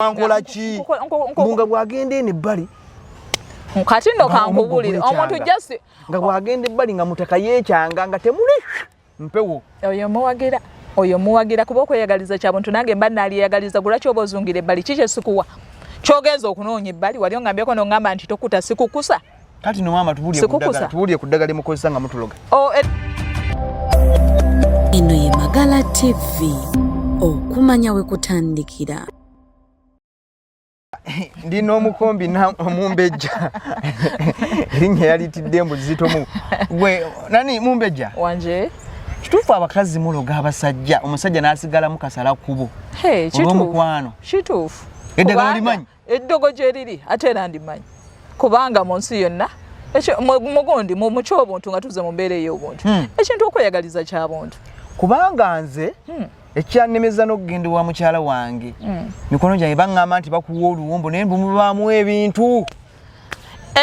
Ankola ki munga bwagende ne bali kati ndo kankubulire omuntu just nga bwagende bali nga mutaka yekyanga nga temuli mpewo oyo muwagira kuba okweyagaliza kyabuntu nange mba naliyagaliza gulaki oba ozungire bali kike sikuwa kyogenza okunoonya ebbali wali ongambyeko nongamba nti tokuta sikukusa kati no mama tubulye kuddagala mukozesa nga mutuloga eno ye Magala TV okumanya we kutandikira. Ndino omukombi na mumbejja linnya yalitidde embuzi zitomu gwe nani mumbejja wanje kitufu abakazi muloga abasajja omusajja nasigala mukasala kubo kitufu kitufu eddagala limanyi eddogo gye liri ate era ndimanyi kubanga mu nsi yonna mugondi mu kyobuntu nga tuze mu mbeera ey'obuntu ekintu okweyagaliza kyabuntu kubanga nze ekyannemeza n'okugenda wa mukyala wange mikono gyange baŋŋamba nti bakuwa oluwombo naye mbumubaamu ebintu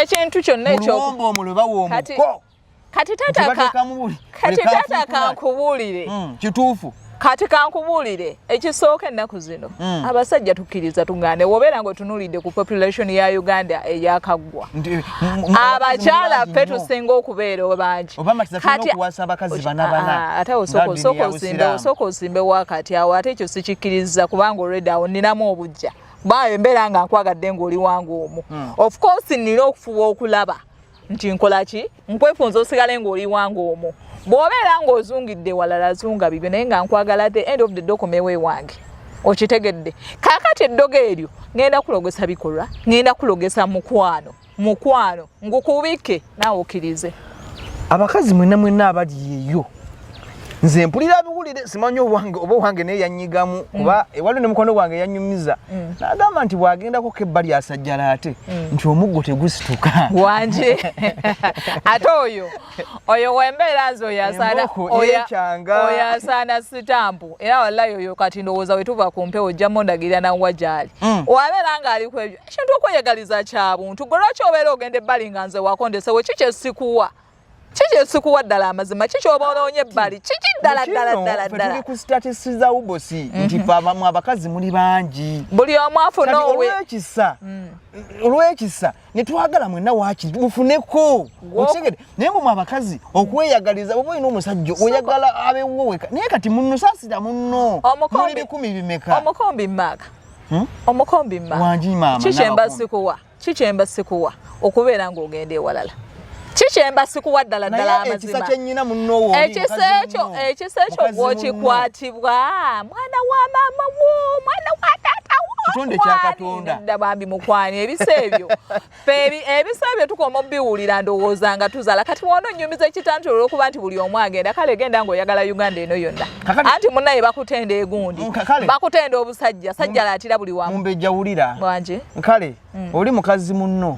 ekintu kyonna oluwombo omwo lwe bawa omuko kati taata kankubuulire kituufu kati kankubuulire ekisooka ennaku zino abasajja tukkiriza tugande wobeera ng'otunuulidde ku population ya Uganda eyakaggwa abakyala ffe tusinga okubeera bangi ate osooka osimbe wakati awo ate ekyo sikikkiriza kubanga olwedde awo nninamu obujja bayo embeera nga nkwagadde ng'oli wangu omu of course nnina okufuba okulaba nti nkola ki nkwefunza osigale ng'oli wangu omu bw'obeera ng'ozungidde walala zunga bibyo naye nga nkwagala the end of the day komewe wange okitegedde kaakati eddogo eryo ngenda kulogesa bikolwa ngenda kulogesa mukwano ngukubike naawe okkirize abakazi mwenna abali eyo nze mpulira biwulire simanyi oba wange naye yanyigamu kuba ewali ne mukono wange yanyumiza n'agamba nti bwagendako kebbali asajjala ate nti omuggo tegusituka wanje ate oyo wembeera nze oyasaana sitampu era wallahi oyo kati ndowooza wetuva ku mpewo ojjamu ondagirira nawa gyali wabeera ng'aliku ebyo ekintu okweyagaliza kyabuntu gwe lwaki obeera ogenda ebbali nga nze wakondesewo kiki esikuwa ddala amazima kiki oba onoonye ebbali kiki ddala tuli ku status za ubosi nti mu abakazi muli bangi buli omu afuna olw'ekisa ne twagala mwenna waakiri mufuneko okitegedde naye mu abakazi okweyagaliza bwoba olina omusajja oyagala abewo weka naye kati munno saasira munno muli bikumi bimeka omukombi mma wangi maama kikyemba sikuwa okubeera ng'ogenda ewalala kikyemba sikuwa ddala amazima ekisa ekyo bw'okikwatibwa mwana wa maama wo mwana wa taata wo kitonde kya Katonda bambi mukwani ebisa ebyo ebisa ebyo tukoma obiwulira ndowooza nga tuzaala kati wono nnyumiza ekitantu olw'okuba nti buli omu agenda kale genda ng'oyagala Uganda eno yonna anti munnaye bakutenda egundi bakutenda obusajja sajja laatira buli wamu mumbejja wulira wanje kale oli mukazi munno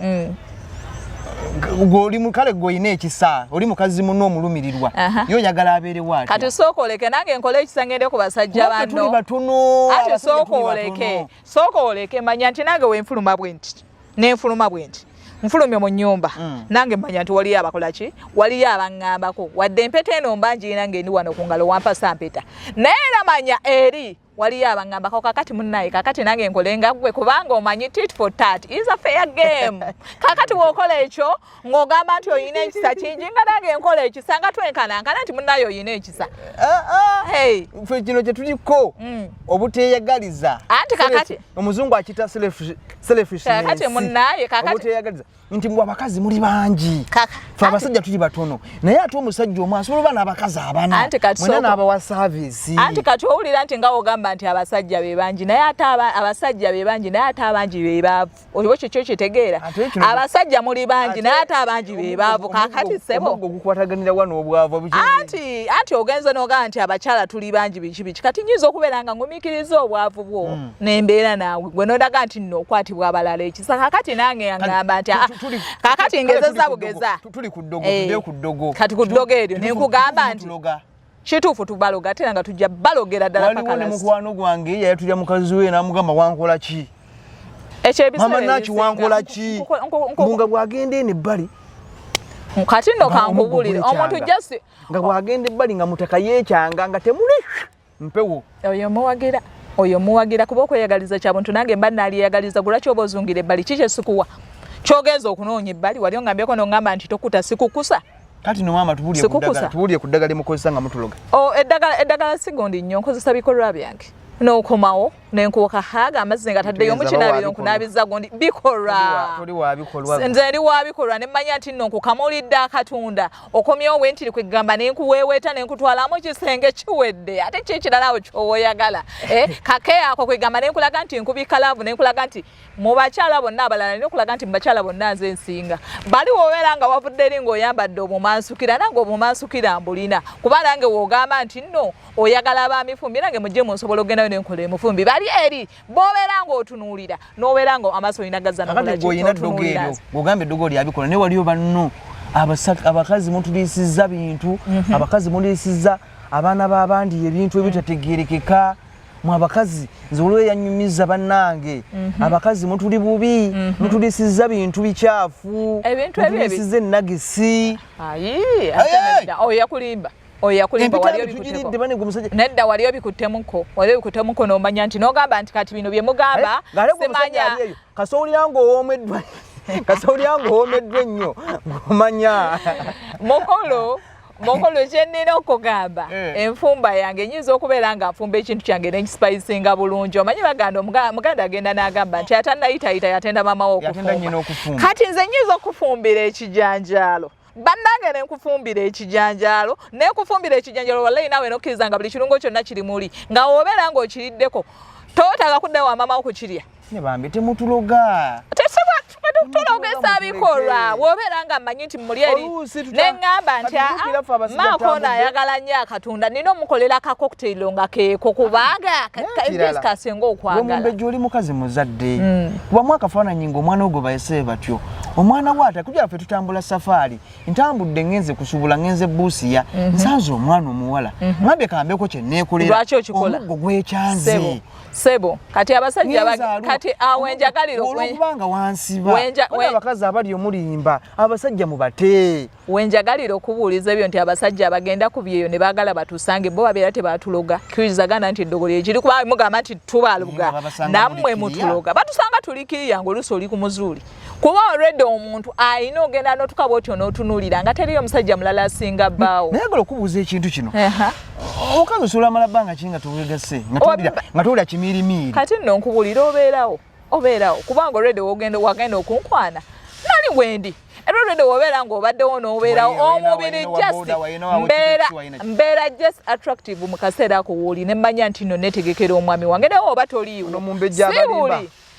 goli mukale goyine ekisa oli mukazi munno omulumirirwa yo yagala abeere waati kati sooka oleke nange nkole ekisa ngende ku basajja banno tuli batono ate sooka oleke manya nti nange wenfuluma bwenti nfulumye mu nnyumba nange manya nti waliyo abakola ki waliyo abanŋambako wadde empeta eno mbanji nange ndi wano ku ngalo wampa sampeta naye era manya eri waliyo abanŋambako kakati munnaye kakati nange nkolenga gwe kubanga omanyi tit for tat is a fair game kakati w'okola ekyo ng'ogamba nti oyina ekisa kingi nga nange nkola ekisa nga twenkanankana nti munnaye oyina ekisa ffe kino kye tuliko obuteeyagaliza anti kakati omuzungu akita selfishness kakati munnaye kakati obuteeyagaliza nti mbwe abakazi muli bangi ffe abasajja tuli batono naye ate omusajja omu asobola oba n'abakazi abana mwena n'abawa saavisi anti kati owulira nti nga ogamba nti abasajja be bangi naye ate abasajja be bangi naye ate abangi be baavu oliwo kyo kitegeera abasajja muli bangi naye ate abangi be baavu kakati sebo gukwataganira wano obwavu anti ogenze n'ogamba nti abakyala tuli bangi biki kati nyinza okubeera nga ngumiikiriza obwavu bwo n'embeera naawe gwe n'odaga nti nno okwatibwa abalala ekisa kakati nange ngamba nti kakati ngezeza bugeza tuli ku ddogo ku ddogo kati ku ddogo eryo nenkugamba nti kituufu tubaloga ate nga tujja balogera ddala pakalasi waliwo ne mukwano gwange yayatulya mukazi we n'amugamba wankola ki mama naki wankola ki munga bwagenda eno ebbali kati nno kankubulire omuntu nga bwagenda ebbali nga mutaka yeekyanga nga temuli mpewo oyo muwagira oyo muwagira kuba okweyagaliza kya buntu nange mba naliyagaliza gulaki oba ozungire ebbali kiki sikuwa kyogenza okunoonya ebbali wali ongambyeko nongamba nti tokuta sikukusa kati no mama tubulye ku ddagala limukozesa nga mutuloga eddagala sigondi nnyo nkozesa bikolwa byange n'okomawo nenkuuka haga amazzi nga taddeyo mukinabiro nkunabiza gondi bikolwa nze ndi wabikolwa nemmanya nti nno nkukamulidde akatunda okomyewo wentiri kwegamba nenkuweeweeta nenkutwalamu ekisenge kiwedde ate kikiralawo kyowoyagala kake ako kwegamba nenkulaga nti nkubika laavu nenkulaga nti mu bakyala bonna abalala nokulaga nti mu bakyala bonna nze nsinga bali wobeera nga wavudde eri ng'oyambadde obumansukira nange obumansukira mbulina kuba nange woogamba nti nno oyagala abamifumbi nange mujje munsobola okgendayo nenkola emufumbi bali eri bobeera ng'otunuulira n'obeera nga amaaso olina gazzanagoyina ddogo ng'ogamba eddogo lyabikola naye waliyo banno abakazi mutuliisizza bintu abakazi muliisizza abaana b'abandi ebintu ebitategeerekeka mu abakazi nze olwo yanyumiza bannange abakazi mutuli bubi mutuliisizza bintu bikyafu mutuliisizza ennagisi yakulimba oyakulimba nedda waliyo bikuttemuko nomanya nti nogamba nti kati bino bye mugamba simanya kasowulira ng'owoomeddwa ennyo ng'omanya mukolo kyenina okugamba enfumba yange nyinza okubeera nga nfumba ekintu kyange nekispicinga bulungi omanyi baganda muganda agenda n'agamba nti atannayitayita yatenda mamawe okufumba kati nze nyinza okufumbira ekijanjaalo bannange nenkufumbira ekijanjaalo nekufumbira ekijanjaalo wallahi naawe nokkiriza nga buli kirungo kyonna kiri muli nga wobeera ng'okiriddeko tootaga kuddayo wamamawo kukirya ne bambi temutuloga tulogesa bikolwa wobeera nga mmanyi nti muli eri neŋŋamba nti maakono ayagala nnyo akatunda nina omukolera ka cocktail nga keeko kubanga kasinga okwagala omumbejja oli mukazi muzadde kubamu akafaananyi ng'omwana ogwo bayese batyo omwana waata kujja ffe tutambula safaari ntambudde ngenze kusubula ngenze buusiya nsanze omwana omuwala ŋambye kambeko kye neekolera omuggo gwekyanze sebo kati abasajja kati awenjagaliro olwokubanga wansiba abakazi abali omulimba abasajja mubate wenjagalira okubuuliza ebyo nti abasajja abagenda ku byeyo ne baagala batusange bo babeera tebatuloga kirizagana nti eddogolo ekiri kuba mugamba nti tubaluga nammwe mutuloga batusanga tulikiriya ng'oluusi oli ku muzuuli kuba already omuntu ayina ogenda n'otukaba otyo n'otunuulira nga teriyo omusajja mulala asinga bbaawo naye gala okubuuza ekintu kino omukazi osobola amala bbanga ki nga towegase nga towulira kimiirimiiri kati nno nkubuulira obeerawo kubanga already wagenda okunkwana nali wendi era already wobeera ng'obaddewo n'obeerawo omubiri mbeera just attractive mu kaseera ako wooli ne mmanya nti nno netegekera omwami wange naye oba toliiwo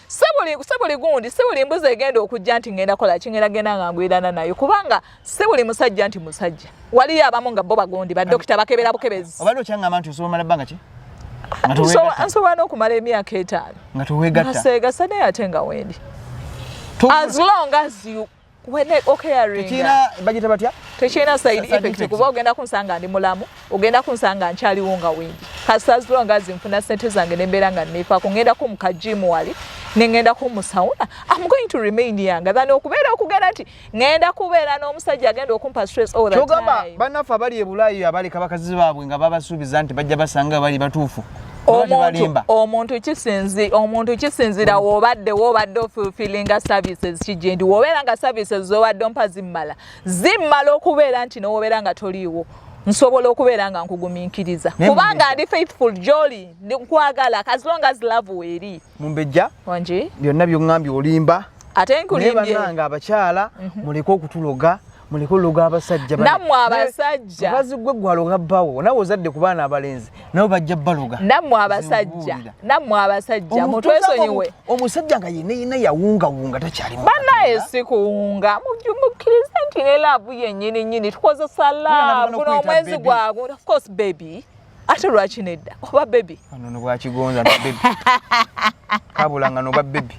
sebuli gundi sebuli mbuzi egenda okujja nti ngenda kola kingenda genda nga ngwirana nayo kubanga sebuli musajja nti musajja waliyo abamu nga bo bagondi baddokita bakebera bukebezi obadde okyangamba nti osobola mala bbanga ki nsobola n'okumala emyaka 5 nga towegatta naseegasa naye ate nga wendi as long as you bagita batya tekirina side effect kuba ogenda kunsanga ndi mulamu ogenda kunsanga nkyaliwo nga wendi kasi as long as nfuna sente zange nembeera nga neefaako ngendako mukajimu wali nengendako musauna I'm going to remain young than okubeera okugenda nti ngenda kubeera n'omusajja agenda okumpa stress all the time kyogamba bannaffe abali ebulayi abaleka bakazi baabwe nga babasuubiza nti bajja basanga bali batuufu omuntu kisinzira wobadde ofulfillinga services kijje nti wobeera nga services zobadde ompa zimmala okubeera nti nowobeera nga toliiwo nsobola okubeera nga nkugumiikiriza kubanga ndi faithful jolly nkwagala as long as love weeri mumbejja wangi byonna byongambye olimba ate nkulimbye bannanga abakyala muleke okutuloga muleke oluga abasajja nammwe abasajja bazi gwe gwaloga bbawo nawe ozadde ku baana abalenzi nabo bajja baloga nammwe abasajja mutwesonyiwe omusajja nga yenna yawungawunga takyali bannaye si kuwunga mukkirize nti ne laavu yennyini tukozesa laavu n'omwezi gwagwe of course baby ate lwaki nedda oba baby anono bwakigonza no baby kabulanga noba baby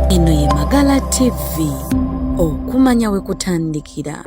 eno ye Magala TV okumanya we kutandikira.